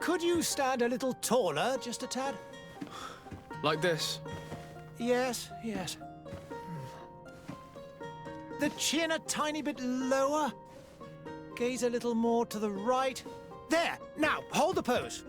Could you stand a little taller, just a tad? Like this? Yes, yes. The chin a tiny bit lower. Gaze a little more to the right. There! Now, hold the pose.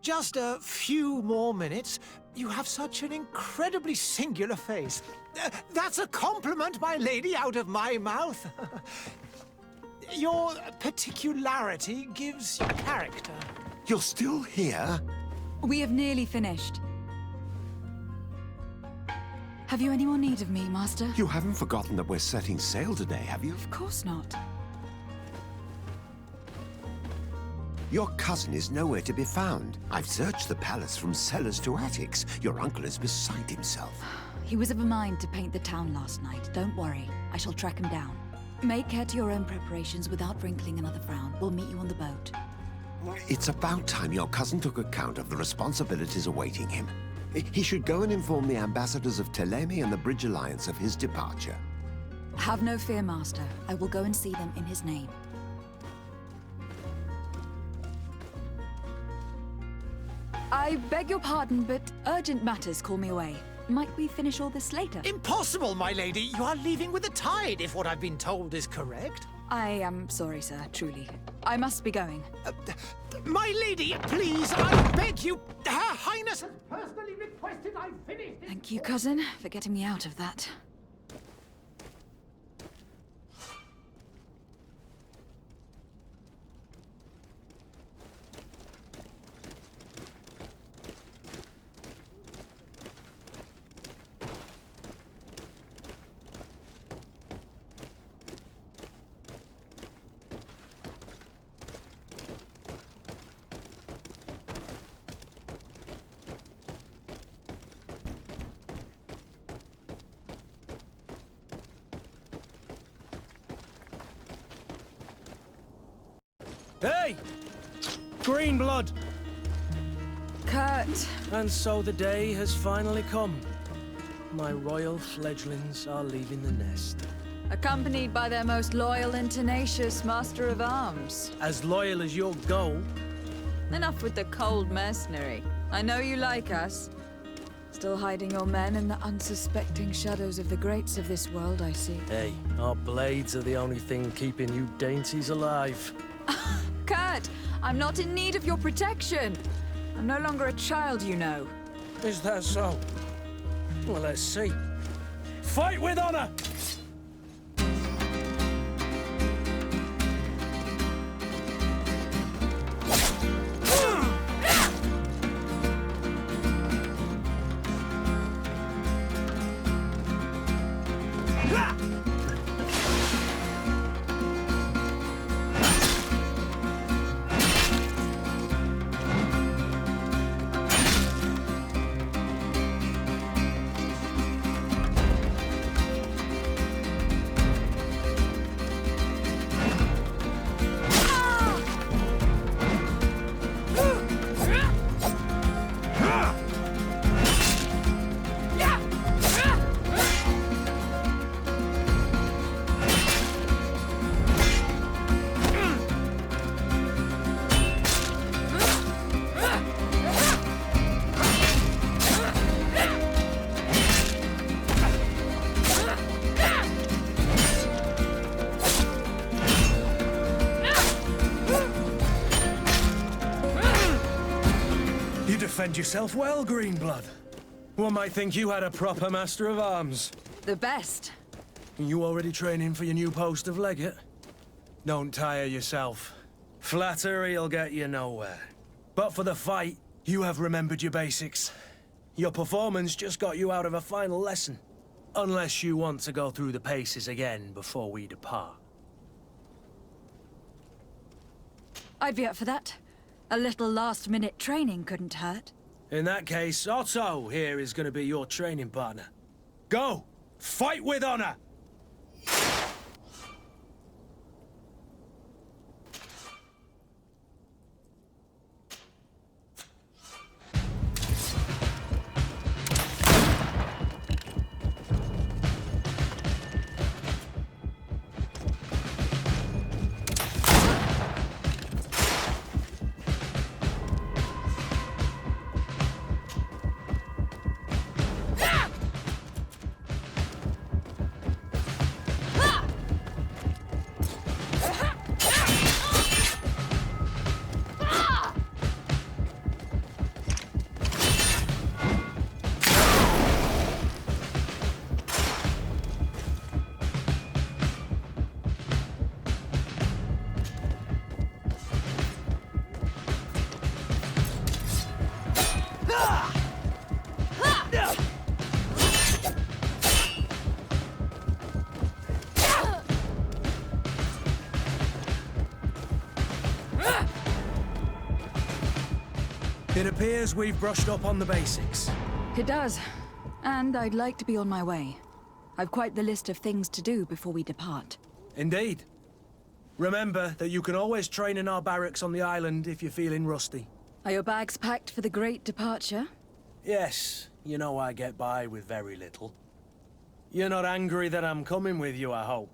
Just a few more minutes. You have such an incredibly singular face. That's a compliment, my lady, out of my mouth. Your particularity gives you character. You're still here? We have nearly finished. Have you any more need of me, Master? You haven't forgotten that we're setting sail today, have you? Of course not. Your cousin is nowhere to be found. I've searched the palace from cellars to attics. Your uncle is beside himself. He was of a mind to paint the town last night. Don't worry. I shall track him down. Make care to your own preparations without wrinkling another frown. We'll meet you on the boat. It's about time your cousin took account of the responsibilities awaiting him. He should go and inform the ambassadors of Theleme and the Bridge Alliance of his departure. Have no fear, Master. I will go and see them in his name. I beg your pardon, but urgent matters call me away. Might we finish all this later? Impossible, my lady. You are leaving with the tide, if what I've been told is correct. I am sorry, sir, truly. I must be going. My lady, please, I beg you. Her Highness has personally requested I finish this. Thank you, cousin, for getting me out of that. Hey! Green blood! Kurt! And so the day has finally come. My royal fledglings are leaving the nest. Accompanied by their most loyal and tenacious master of arms. As loyal as your goal. Enough with the cold mercenary. I know you like us. Still hiding your men in the unsuspecting shadows of the greats of this world, I see. Hey, our blades are the only thing keeping you dainties alive. Kurt, I'm not in need of your protection. I'm no longer a child, you know. Is that so? Well, let's see. Fight with honor! defend yourself well, Greenblood. One might think you had a proper master of arms. The best. You already training for your new post of legate? Don't tire yourself. Flattery'll get you nowhere. But for the fight, you have remembered your basics. Your performance just got you out of a final lesson. Unless you want to go through the paces again before we depart. I'd be up for that. A little last-minute training couldn't hurt. In that case, Otto here is going to be your training partner. Go! Fight with honor! It appears we've brushed up on the basics. It does. And I'd like to be on my way. I've quite the list of things to do before we depart. Indeed. Remember that you can always train in our barracks on the island if you're feeling rusty. Are your bags packed for the great departure? Yes, you know I get by with very little. You're not angry that I'm coming with you, I hope.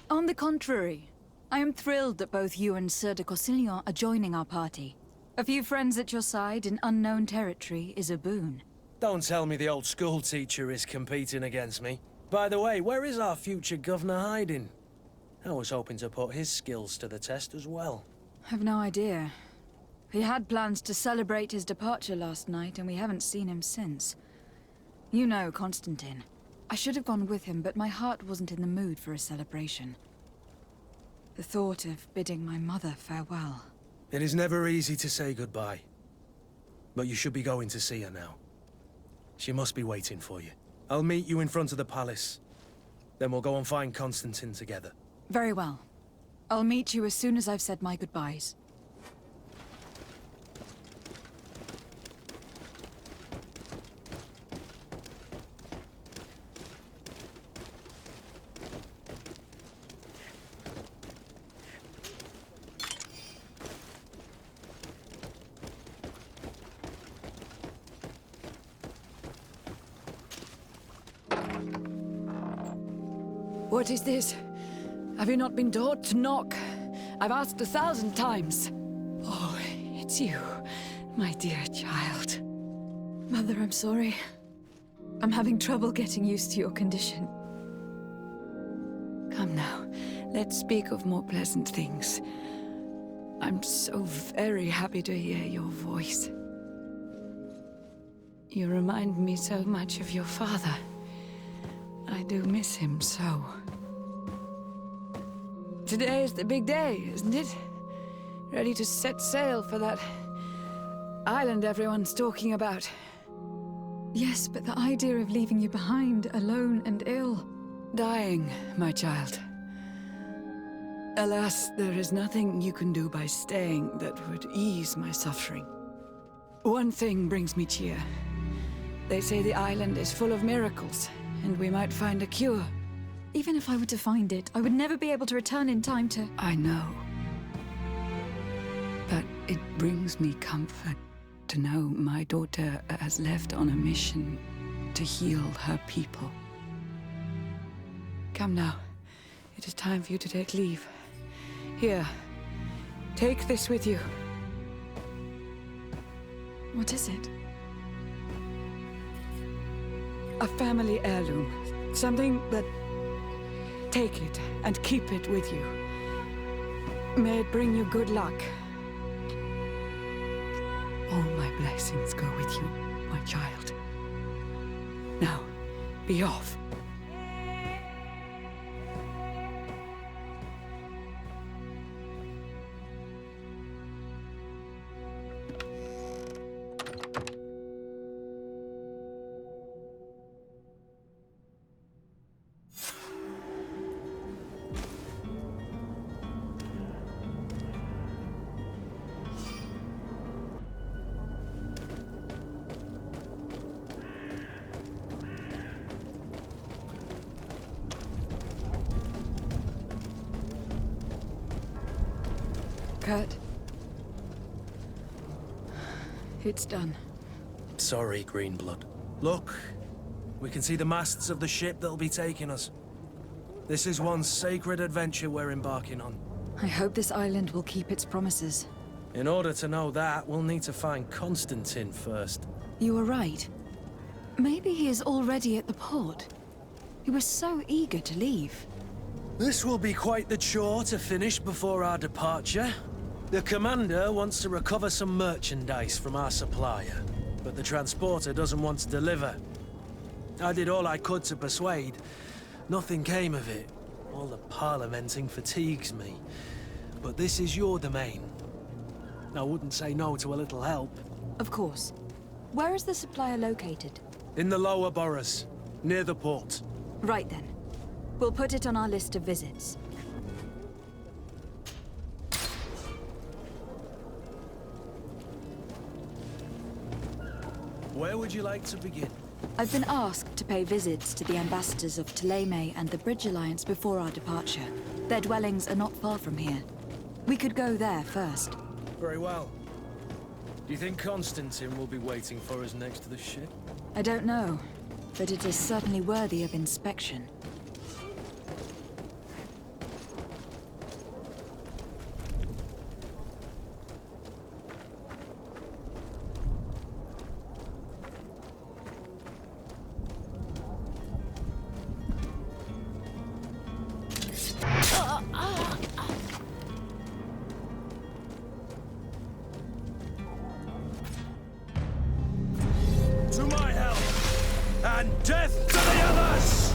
On the contrary, I am thrilled that both you and Sir de Corsillon are joining our party. A few friends at your side in unknown territory is a boon. Don't tell me the old school teacher is competing against me. By the way, where is our future governor hiding? I was hoping to put his skills to the test as well. I've no idea. He had plans to celebrate his departure last night, and we haven't seen him since. You know Constantine. I should have gone with him, but my heart wasn't in the mood for a celebration. The thought of bidding my mother farewell. It is never easy to say goodbye. But you should be going to see her now. She must be waiting for you. I'll meet you in front of the palace. Then we'll go and find Constantine together. Very well. I'll meet you as soon as I've said my goodbyes. What is this? Have you not been taught to knock? I've asked 1,000 times. Oh, it's you, my dear child. Mother, I'm sorry. I'm having trouble getting used to your condition. Come now, let's speak of more pleasant things. I'm so very happy to hear your voice. You remind me so much of your father. I do miss him so. Today is the big day, isn't it? Ready to set sail for that island everyone's talking about. Yes, but the idea of leaving you behind, alone and ill. Dying, my child. Alas, there is nothing you can do by staying that would ease my suffering. One thing brings me cheer. They say the island is full of miracles, and we might find a cure. Even if I were to find it, I would never be able to return in time to... I know. But it brings me comfort to know my daughter has left on a mission to heal her people. Come now. It is time for you to take leave. Here, take this with you. What is it? A family heirloom. Something that... Take it and keep it with you. May it bring you good luck. All my blessings go with you, my child. Now, be off. Kurt. It's done. Sorry, Greenblood. Look, we can see the masts of the ship that'll be taking us. This is one sacred adventure we're embarking on. I hope this island will keep its promises. In order to know that, we'll need to find Constantine first. You were right. Maybe he is already at the port. He was so eager to leave. This will be quite the chore to finish before our departure. The commander wants to recover some merchandise from our supplier, but the transporter doesn't want to deliver. I did all I could to persuade. Nothing came of it. All the parliamenting fatigues me. But this is your domain. I wouldn't say no to a little help. Of course. Where is the supplier located? In the lower boroughs, near the port. Right then. We'll put it on our list of visits. Where would you like to begin? I've been asked to pay visits to the ambassadors of Theleme and the Bridge Alliance before our departure. Their dwellings are not far from here. We could go there first. Very well. Do you think Constantine will be waiting for us next to the ship? I don't know, but it is certainly worthy of inspection. To my help! And death to the others!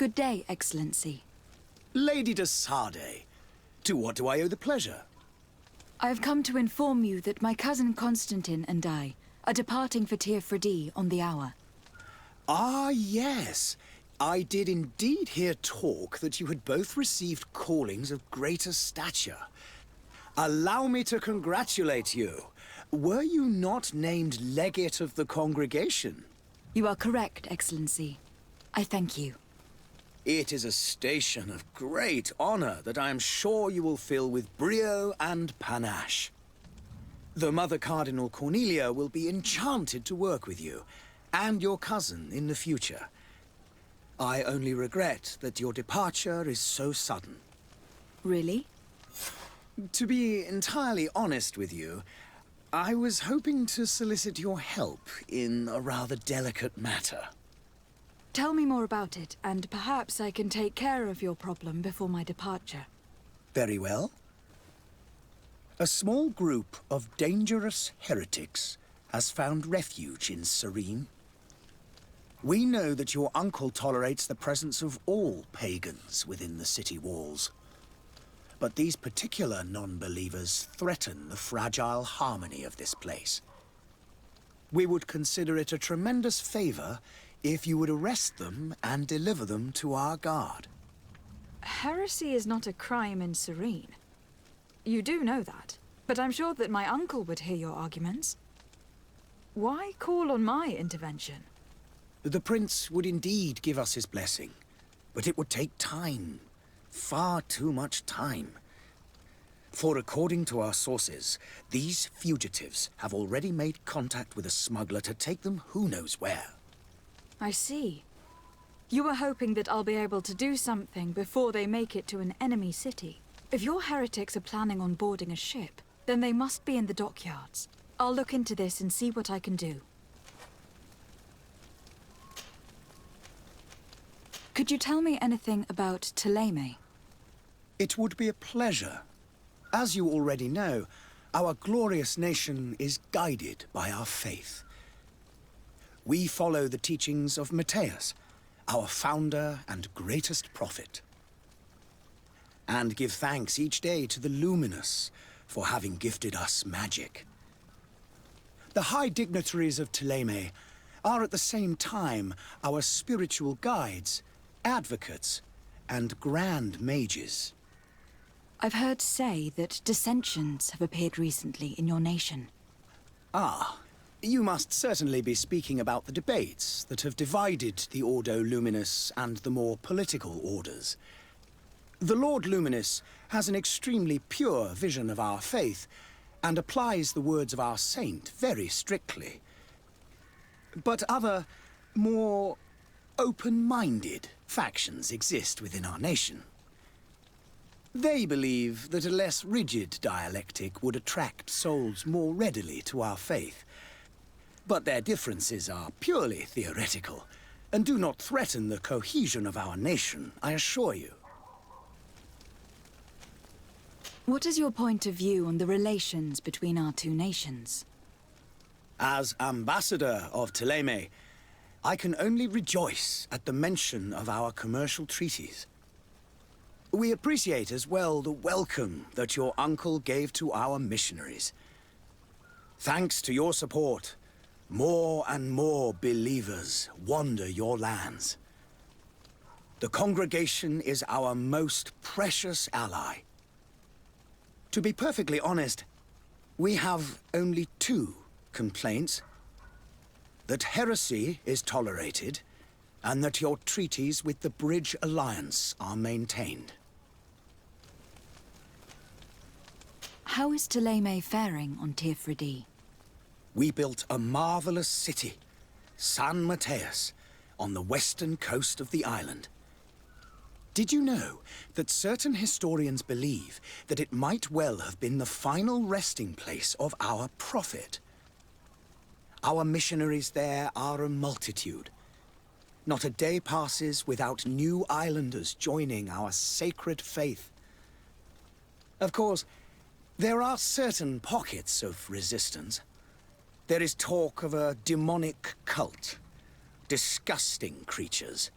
Good day, Excellency. Lady de Sardet, to what do I owe the pleasure? I have come to inform you that my cousin Constantine and I are departing for Tir on the hour. Ah, yes. I did indeed hear talk that you had both received callings of greater stature. Allow me to congratulate you. Were you not named legate of the congregation? You are correct, Excellency. I thank you. It is a station of great honor that I am sure you will fill with brio and panache. The Mother Cardinal Cornelia will be enchanted to work with you, and your cousin in the future. I only regret that your departure is so sudden. Really? To be entirely honest with you, I was hoping to solicit your help in a rather delicate matter. Tell me more about it, and perhaps I can take care of your problem before my departure. Very well. A small group of dangerous heretics has found refuge in Serene. We know that your uncle tolerates the presence of all pagans within the city walls. But these particular non-believers threaten the fragile harmony of this place. We would consider it a tremendous favor if you would arrest them and deliver them to our guard. Heresy is not a crime in Serene. You do know that, but I'm sure that my uncle would hear your arguments. Why call on my intervention? The prince would indeed give us his blessing, but it would take time. Far too much time. For according to our sources, these fugitives have already made contact with a smuggler to take them who knows where. I see. You were hoping that I'll be able to do something before they make it to an enemy city. If your heretics are planning on boarding a ship, then they must be in the dockyards. I'll look into this and see what I can do. Could you tell me anything about Theleme? It would be a pleasure. As you already know, our glorious nation is guided by our faith. We follow the teachings of Matthias, our founder and greatest prophet, and give thanks each day to the Luminous for having gifted us magic. The high dignitaries of Theleme are at the same time our spiritual guides, advocates, and grand mages. I've heard say that dissensions have appeared recently in your nation. Ah, you must certainly be speaking about the debates that have divided the Ordo Luminous and the more political orders. The Lord Luminous has an extremely pure vision of our faith and applies the words of our saint very strictly. But other, more open-minded factions exist within our nation. They believe that a less rigid dialectic would attract souls more readily to our faith. But their differences are purely theoretical, and do not threaten the cohesion of our nation, I assure you. What is your point of view on the relations between our two nations? As ambassador of Theleme, I can only rejoice at the mention of our commercial treaties. We appreciate as well the welcome that your uncle gave to our missionaries. Thanks to your support, more and more believers wander your lands. The congregation is our most precious ally. To be perfectly honest, we have only two complaints. That heresy is tolerated, and that your treaties with the Bridge Alliance are maintained. How is Theleme faring on Tir? We built a marvelous city, San Matthias, on the western coast of the island. Did you know that certain historians believe that it might well have been the final resting place of our prophet? Our missionaries there are a multitude. Not a day passes without new islanders joining our sacred faith. Of course, there are certain pockets of resistance. There is talk of a demonic cult, disgusting creatures.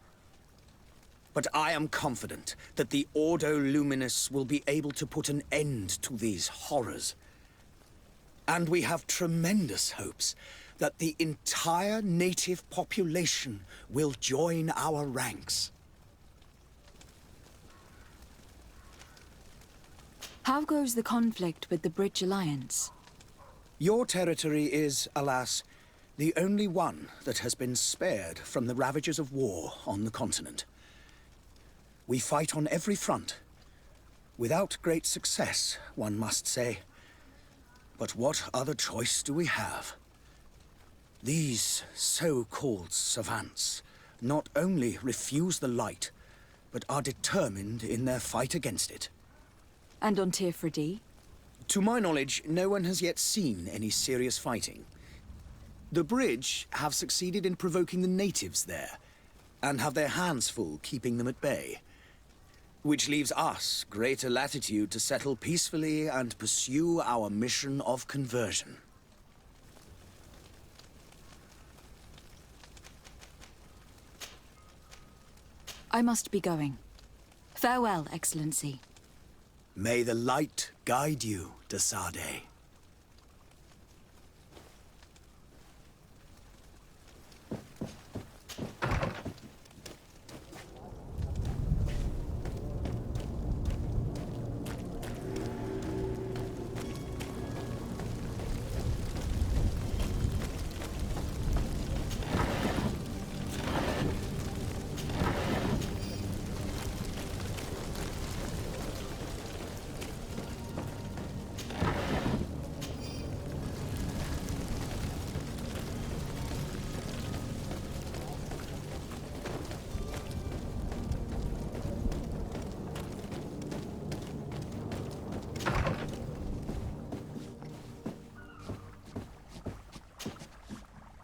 But I am confident that the Ordo Luminous will be able to put an end to these horrors. And we have tremendous hopes that the entire native population will join our ranks. How goes the conflict with the Bridge Alliance? Your territory is, alas, the only one that has been spared from the ravages of war on the continent. We fight on every front. Without great success, one must say. But what other choice do we have? These so-called savants not only refuse the light, but are determined in their fight against it. And on Tirfredi? To my knowledge, no one has yet seen any serious fighting. The Bridge have succeeded in provoking the natives there, and have their hands full keeping them at bay. Which leaves us greater latitude to settle peacefully and pursue our mission of conversion. I must be going. Farewell, Excellency. May the light guide you, de Sade.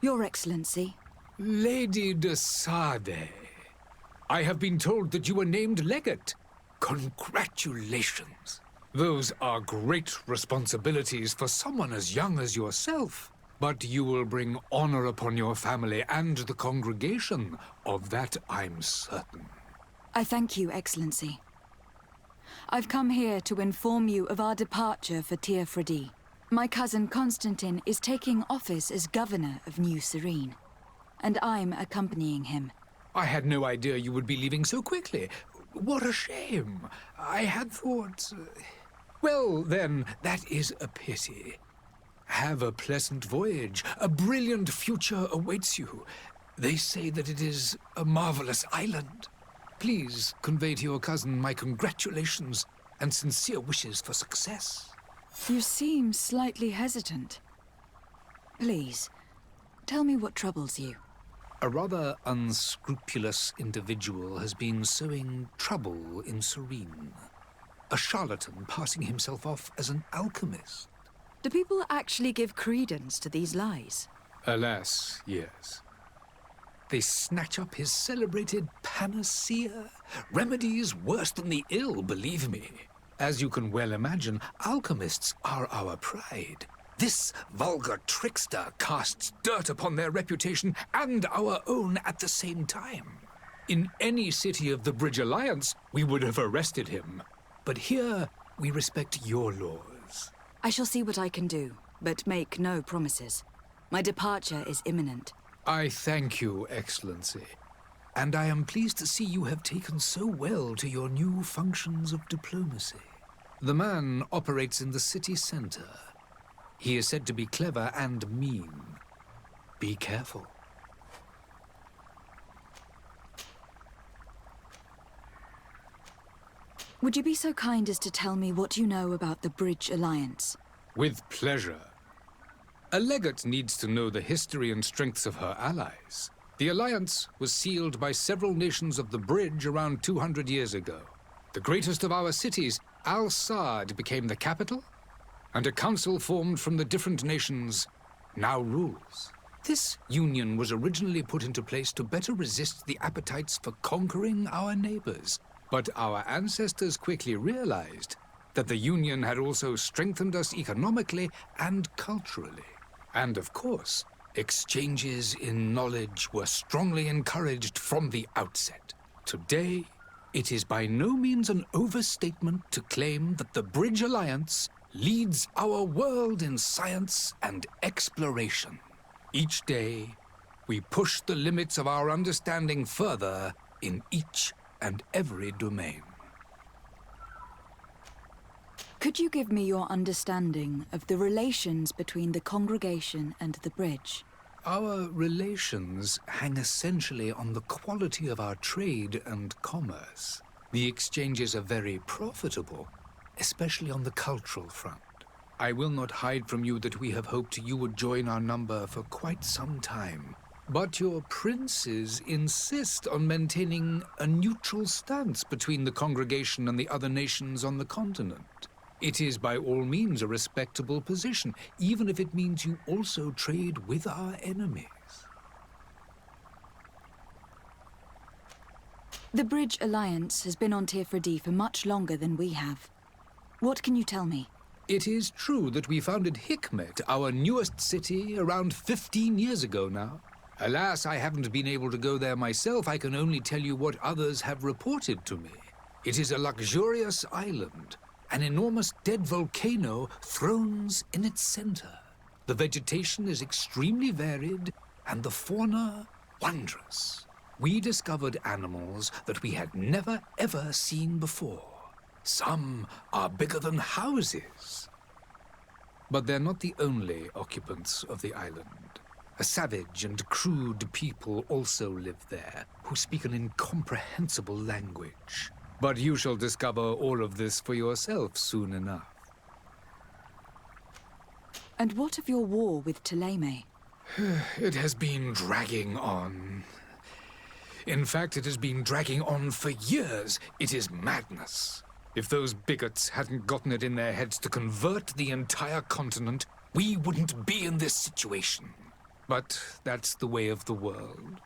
Your Excellency. Lady de Sade, I have been told that you were named legate. Congratulations. Those are great responsibilities for someone as young as yourself. But you will bring honor upon your family and the congregation. Of that I'm certain. I thank you, Excellency. I've come here to inform you of our departure for Tirfredi. My cousin Constantine is taking office as governor of New Serene, and I'm accompanying him. I had no idea you would be leaving so quickly. What a shame. I had thought... Well, then, that is a pity. Have a pleasant voyage. A brilliant future awaits you. They say that it is a marvelous island. Please convey to your cousin my congratulations and sincere wishes for success. You seem slightly hesitant. Please, tell me what troubles you. A rather unscrupulous individual has been sowing trouble in Serene. A charlatan passing himself off as an alchemist. Do people actually give credence to these lies? Alas, yes. They snatch up his celebrated panacea. Remedies worse than the ill, believe me. As you can well imagine, alchemists are our pride. This vulgar trickster casts dirt upon their reputation and our own at the same time. In any city of the Bridge Alliance, we would have arrested him. But here, we respect your laws. I shall see what I can do, but make no promises. My departure is imminent. I thank you, Excellency. And I am pleased to see you have taken so well to your new functions of diplomacy. The man operates in the city center. He is said to be clever and mean. Be careful. Would you be so kind as to tell me what you know about the Bridge Alliance? With pleasure. A legate needs to know the history and strengths of her allies. The alliance was sealed by several nations of the Bridge around 200 years ago. The greatest of our cities, Al-Saad, became the capital, and a council formed from the different nations now rules. This union was originally put into place to better resist the appetites for conquering our neighbors. But our ancestors quickly realized that the union had also strengthened us economically and culturally. And of course, exchanges in knowledge were strongly encouraged from the outset. Today, It is by no means an overstatement to claim that the Bridge Alliance leads our world in science and exploration. Each day, we push the limits of our understanding further in each and every domain. Could you give me your understanding of the relations between the congregation and the bridge? Our relations hang essentially on the quality of our trade and commerce. The exchanges are very profitable, especially on the cultural front. I will not hide from you that we have hoped you would join our number for quite some time. But your princes insist on maintaining a neutral stance between the congregation and the other nations on the continent. It is by all means a respectable position, even if it means you also trade with our enemies. The Bridge Alliance has been on Tirfredi for much longer than we have. What can you tell me? It is true that we founded Hikmet, our newest city, around 15 years ago now. Alas, I haven't been able to go there myself. I can only tell you what others have reported to me. It is a luxurious island. An enormous dead volcano thrones in its center. The vegetation is extremely varied, and the fauna wondrous. We discovered animals that we had never ever seen before. Some are bigger than houses. But they're not the only occupants of the island. A savage and crude people also live there, who speak an incomprehensible language. But you shall discover all of this for yourself soon enough. And what of your war with Theleme? It has been dragging on. In fact, it has been dragging on for years. It is madness. If those bigots hadn't gotten it in their heads to convert the entire continent, we wouldn't be in this situation. But that's the way of the world.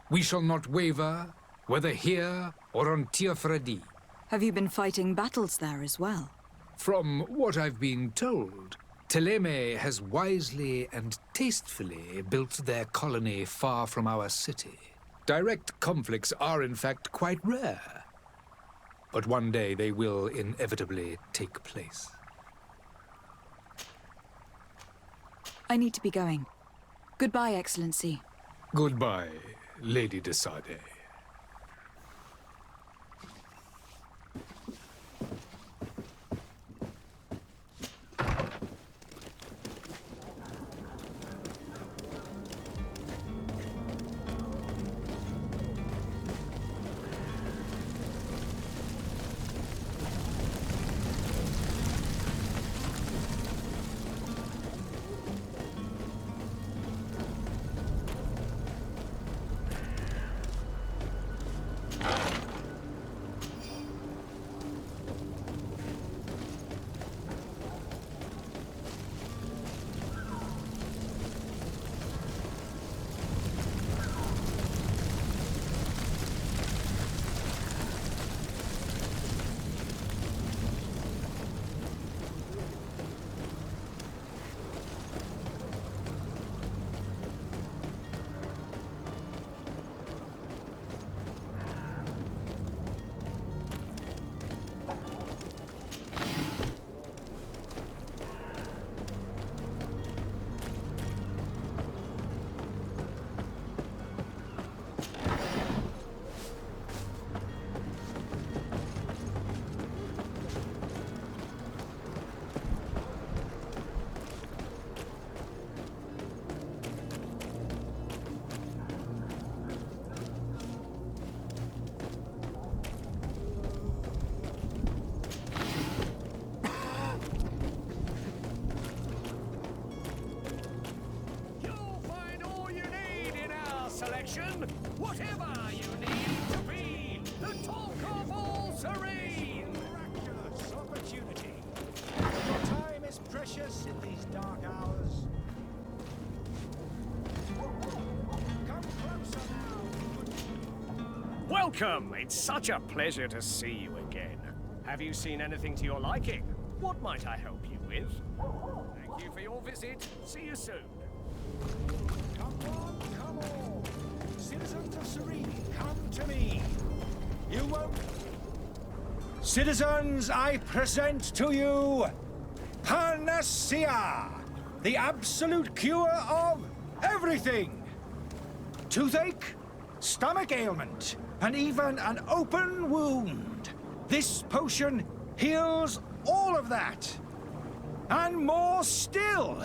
We shall not waver, whether here or on Tirfredi. Have you been fighting battles there as well? From what I've been told, Theleme has wisely and tastefully built their colony far from our city. Direct conflicts are in fact quite rare. But one day they will inevitably take place. I need to be going. Goodbye, Excellency. Goodbye, Lady de Sade. Whatever you need to be, the talk of all serene. Miraculous opportunity. Your time is precious in these dark hours. Come closer now. Welcome. It's such a pleasure to see you again. Have you seen anything to your liking? What might I help you with? Thank you for your visit. See you soon. Come on, come on. Citizens of Serene, come to me. You won't... Citizens, I present to you Panacea, the absolute cure of everything. Toothache, stomach ailment, and even an open wound. This potion heals all of that. And more still.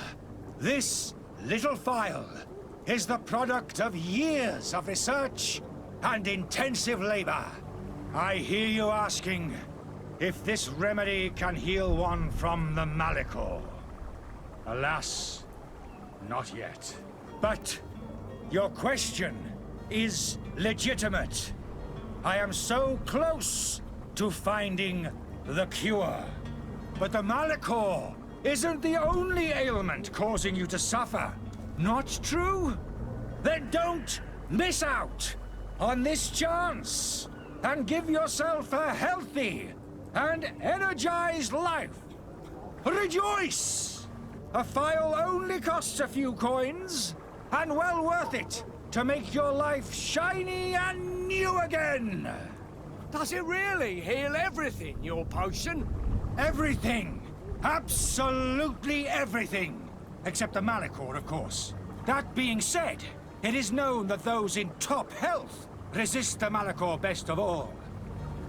This little phial is the product of years of research and intensive labor. I hear you asking if this remedy can heal one from the Malachor. Alas, not yet. But your question is legitimate. I am so close to finding the cure. But the Malachor isn't the only ailment causing you to suffer. Not true? Then don't miss out on this chance and give yourself a healthy and energized life. Rejoice! A phial only costs a few coins, and well worth it to make your life shiny and new again. Does it really heal everything, your potion? Everything! Absolutely everything! Except the Malachor, of course. That being said, it is known that those in top health resist the Malachor best of all.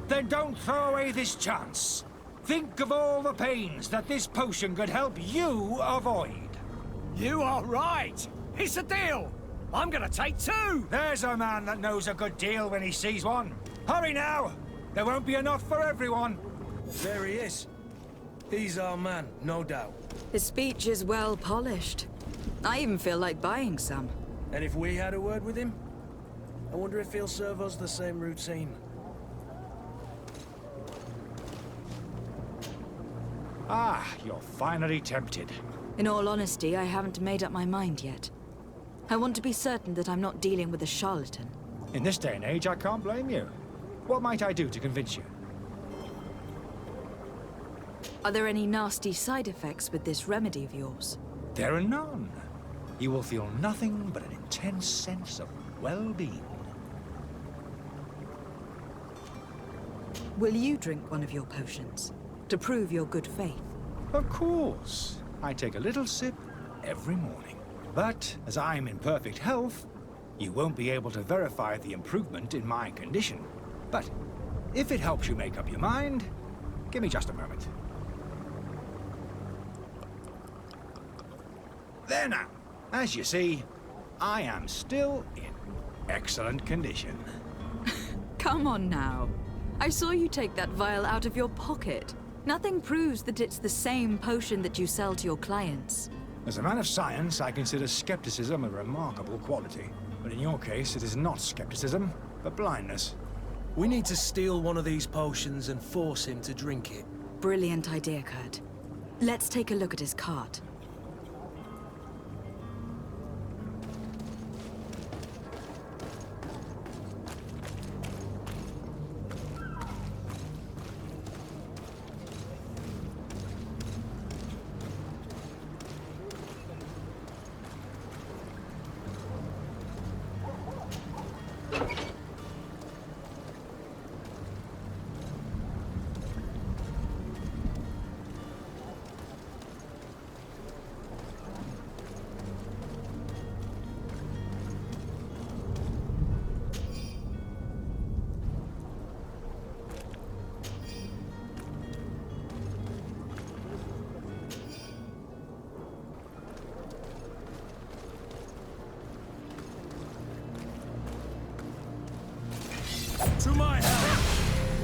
Then don't throw away this chance. Think of all the pains that this potion could help you avoid. You are right. It's a deal. I'm gonna take 2. There's a man that knows a good deal when he sees one. Hurry now! There won't be enough for everyone. There he is. He's our man, no doubt. His speech is well polished. I even feel like buying some. And if we had a word with him? I wonder if he'll serve us the same routine. Ah, you're finally tempted. In all honesty, I haven't made up my mind yet. I want to be certain that I'm not dealing with a charlatan. In this day and age, I can't blame you. What might I do to convince you? Are there any nasty side effects with this remedy of yours? There are none. You will feel nothing but an intense sense of well-being. Will you drink one of your potions to prove your good faith? Of course. I take a little sip every morning. But as I'm in perfect health, you won't be able to verify the improvement in my condition. But if it helps you make up your mind, give me just a moment. There now. As you see, I am still in excellent condition. Come on now. I saw you take that vial out of your pocket. Nothing proves that it's the same potion that you sell to your clients. As a man of science, I consider skepticism a remarkable quality. But in your case, it is not skepticism, but blindness. We need to steal one of these potions and force him to drink it. Brilliant idea, Kurt. Let's take a look at his cart. To my help!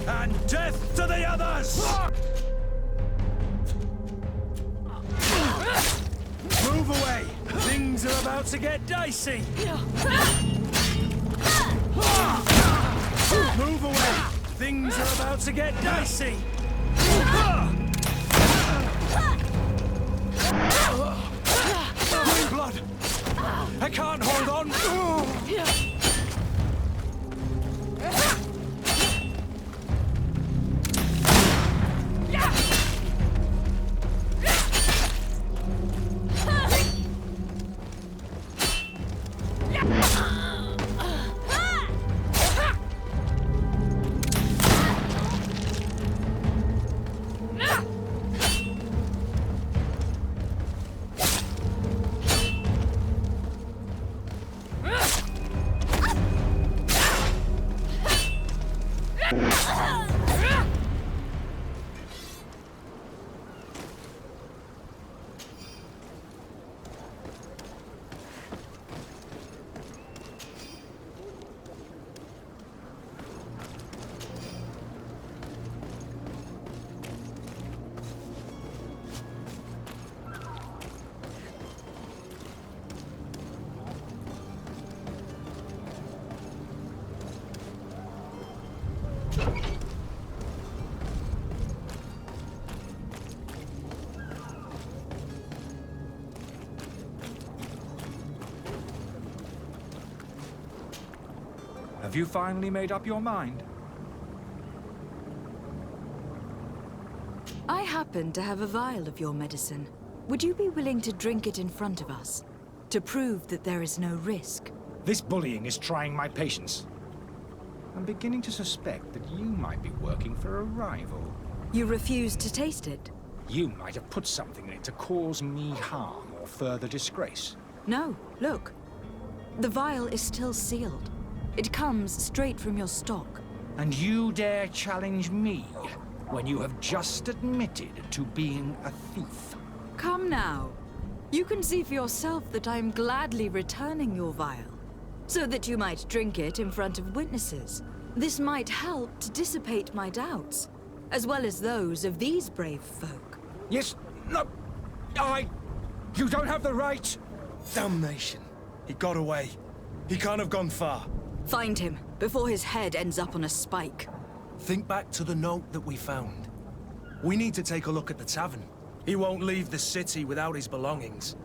And death to the others! Move away! Things are about to get dicey! Move away! Things are about to get dicey! My blood! I can't hold on! Have you finally made up your mind? I happen to have a vial of your medicine. Would you be willing to drink it in front of us? To prove that there is no risk? This bullying is trying my patience. I'm beginning to suspect that you might be working for a rival. You refuse to taste it? You might have put something in it to cause me harm or further disgrace. No, look. The vial is still sealed. It comes straight from your stock. And you dare challenge me when you have just admitted to being a thief? Come now. You can see for yourself that I am gladly returning your vial, so that you might drink it in front of witnesses. This might help to dissipate my doubts, as well as those of these brave folk. Yes, no, you don't have the right. Damnation. He got away. He can't have gone far. Find him, before his head ends up on a spike. Think back to the note that we found. We need to take a look at the tavern. He won't leave the city without his belongings.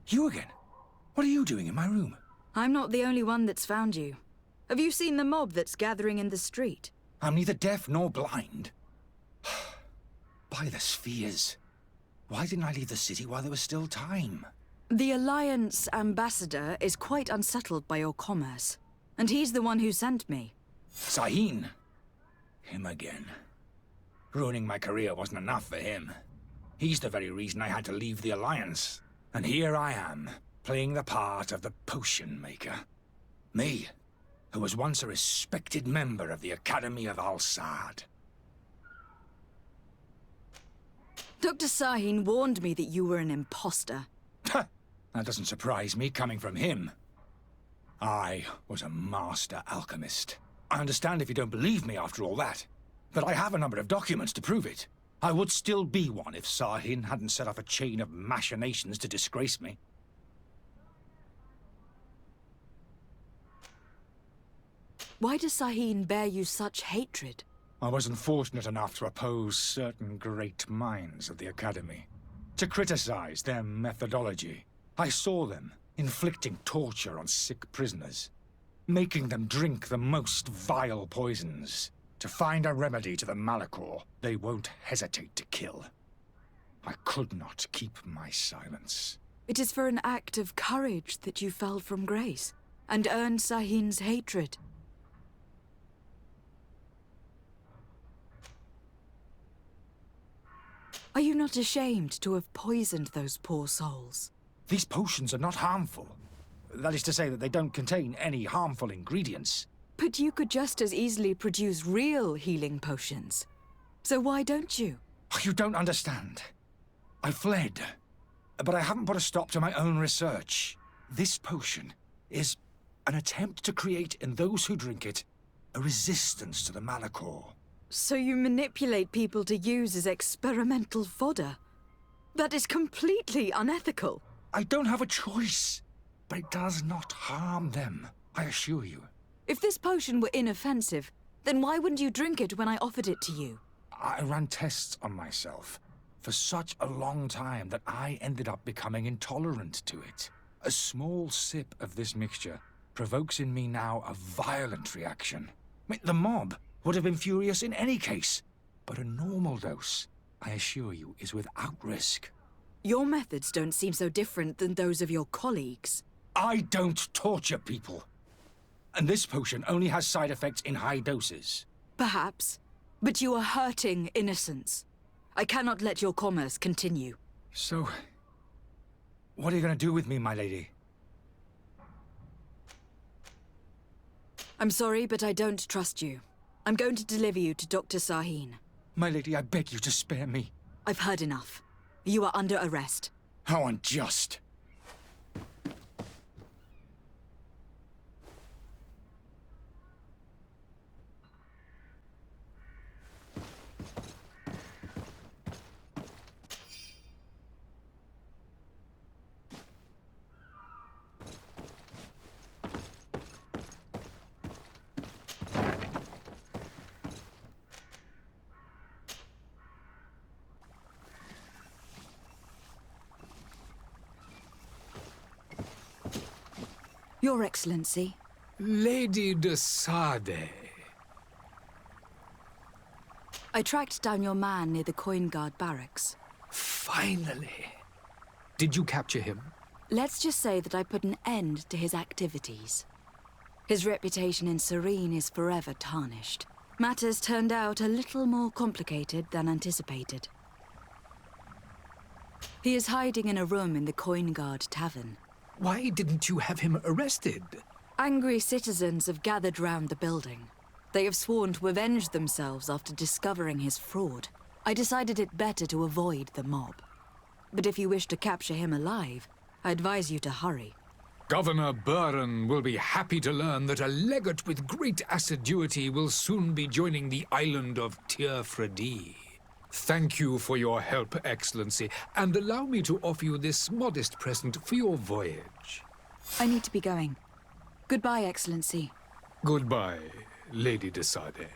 You again? What are you doing in my room? I'm not the only one that's found you. Have you seen the mob that's gathering in the street? I'm neither deaf nor blind. By the spheres. Why didn't I leave the city while there was still time? The Alliance ambassador is quite unsettled by your commerce, and he's the one who sent me. Sahin. Him again. Ruining my career wasn't enough for him. He's the very reason I had to leave the Alliance. And here I am, playing the part of the potion maker. Me, who was once a respected member of the Academy of Al-Sad. Dr. Sahin warned me that you were an imposter. That doesn't surprise me, coming from him. I was a master alchemist. I understand if you don't believe me after all that, but I have a number of documents to prove it. I would still be one if Sahin hadn't set off a chain of machinations to disgrace me. Why does Sahin bear you such hatred? I wasn't fortunate enough to oppose certain great minds of the Academy, to criticize their methodology. I saw them inflicting torture on sick prisoners, making them drink the most vile poisons. To find a remedy to the Malachor, they won't hesitate to kill. I could not keep my silence. It is for an act of courage that you fell from grace, and earned Sahin's hatred. Are you not ashamed to have poisoned those poor souls? These potions are not harmful. That is to say that they don't contain any harmful ingredients. But you could just as easily produce real healing potions. So why don't you? You don't understand. I fled, but I haven't put a stop to my own research. This potion is an attempt to create in those who drink it a resistance to the Malachor. So you manipulate people to use as experimental fodder? That is completely unethical. I don't have a choice, but it does not harm them, I assure you. If this potion were inoffensive, then why wouldn't you drink it when I offered it to you? I ran tests on myself for such a long time that I ended up becoming intolerant to it. A small sip of this mixture provokes in me now a violent reaction. I mean, the mob would have been furious in any case, but a normal dose, I assure you, is without risk. Your methods don't seem so different than those of your colleagues. I don't torture people. And this potion only has side effects in high doses. Perhaps, but you are hurting innocents. I cannot let your commerce continue. So, what are you going to do with me, my lady? I'm sorry, but I don't trust you. I'm going to deliver you to Dr. Sahin. My lady, I beg you to spare me. I've heard enough. You are under arrest. How unjust. Your Excellency. Lady de Sade. I tracked down your man near the Coin Guard barracks. Finally. Did you capture him? Let's just say that I put an end to his activities. His reputation in Serene is forever tarnished. Matters turned out a little more complicated than anticipated. He is hiding in a room in the Coin Guard Tavern. Why didn't you have him arrested? Angry citizens have gathered round the building. They have sworn to avenge themselves after discovering his fraud. I decided it better to avoid the mob. But if you wish to capture him alive, I advise you to hurry. Governor Buren will be happy to learn that a legate with great assiduity will soon be joining the island of Tirfredi. Thank you for your help, Excellency, and allow me to offer you this modest present for your voyage. I need to be going. Goodbye, Excellency. Goodbye, Lady de Sade.